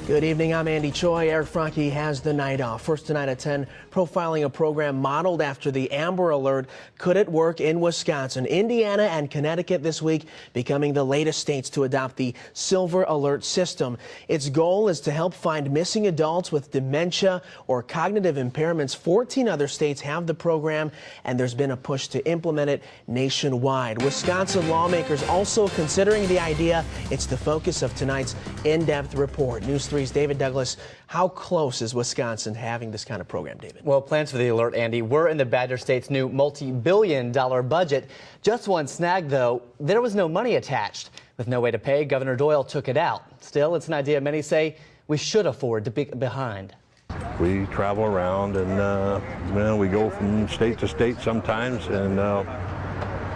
Good evening, I'm Andy Choi. Eric Franke has the night off. First tonight at 10, profiling a program modeled after the Amber Alert. Could it work in Wisconsin? Indiana and Connecticut this week becoming the latest states to adopt the Silver Alert system. Its goal is to help find missing adults with dementia or cognitive impairments. 14 other states have the program, and there's been a push to implement it nationwide. Wisconsin lawmakers also considering the idea. It's the focus of tonight's in-depth report. News 3's David Douglas. How close is Wisconsin having this kind of program, David? Well, plans for the alert, Andy, were in the Badger State's new multi-billion-dollar budget. Just one snag, though, there was no money attached. With no way to pay, Governor Doyle took it out. Still, it's an idea many say we should afford to be behind. We travel around and we go from state to state sometimes, and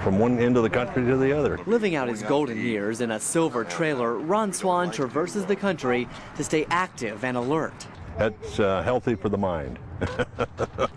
from one end of the country to the other. Living out his golden years in a silver trailer, Ron Swan traverses the country to stay active and alert. That's healthy for the mind.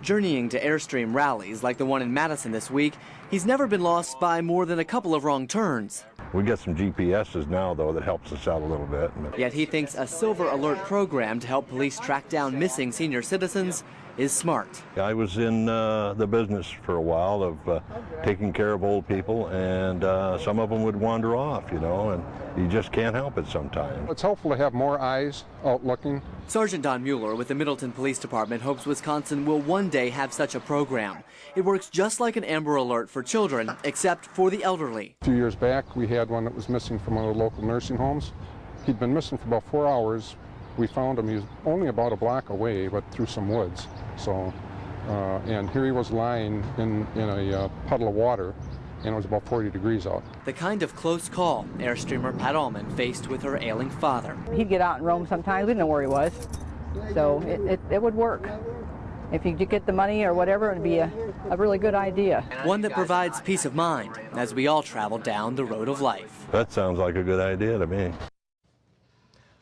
Journeying to Airstream rallies like the one in Madison this week, he's never been lost by more than a couple of wrong turns. We get some GPSs now, though, that helps us out a little bit. Yet he thinks a Silver Alert program to help police track down missing senior citizens is smart. I was in the business for a while of taking care of old people, and some of them would wander off, you know, and you just can't help it sometimes. It's helpful to have more eyes out looking. Sergeant Don Mueller with the Middleton Police Department hopes Wisconsin will one day have such a program. It works just like an Amber Alert for children, except for the elderly. A few years back, we had one that was missing from one of the local nursing homes. He'd been missing for about 4 hours. We found him. He was only about a block away, but through some woods. So, and here he was lying in a puddle of water, and it was about 40 degrees out. The kind of close call Airstreamer Pat Allman faced with her ailing father. He'd get out and roam sometimes. We didn't know where he was. So it would work. If you get the money or whatever, it'd be a really good idea. One that provides peace of mind as we all travel down the road of life. That sounds like a good idea to me.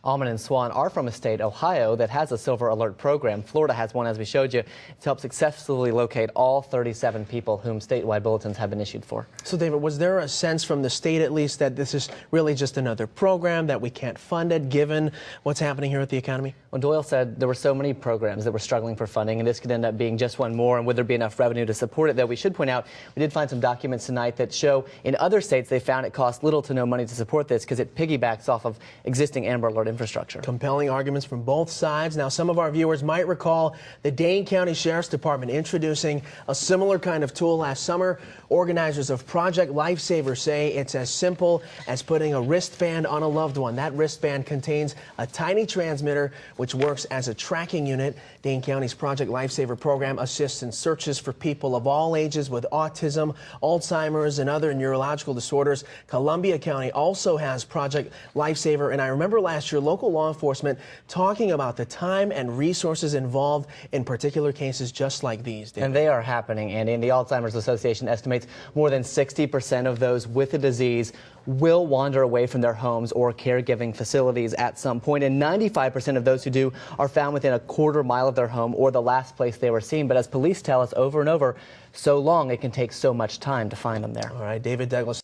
Allman and Swan are from a state, Ohio, that has a Silver Alert program. Florida has one, as we showed you, to help successfully locate all 37 people whom statewide bulletins have been issued for. So, David, was there a sense from the state, at least, that this is really just another program, that we can't fund it, given what's happening here with the economy? Well, Doyle said there were so many programs that were struggling for funding, and this could end up being just one more. And would there be enough revenue to support it? Though we should point out, we did find some documents tonight that show in other states they found it cost little to no money to support this because it piggybacks off of existing Amber Alert infrastructure. Compelling arguments from both sides. Now, some of our viewers might recall the Dane County Sheriff's Department introducing a similar kind of tool last summer. Organizers of Project Lifesaver say it's as simple as putting a wristband on a loved one. That wristband contains a tiny transmitter which works as a tracking unit. Dane County's Project Lifesaver program assists in searches for people of all ages with autism, Alzheimer's, and other neurological disorders. Columbia County also has Project Lifesaver, and I remember last year local law enforcement talking about the time and resources involved in particular cases just like these. David. And they are happening, Andy. And the Alzheimer's Association estimates more than 60% of those with the disease will wander away from their homes or caregiving facilities at some point, and 95% of those who do are found within a quarter mile of their home or the last place they were seen. But as police tell us over and over, so long it can take so much time to find them there. All right, David Douglas.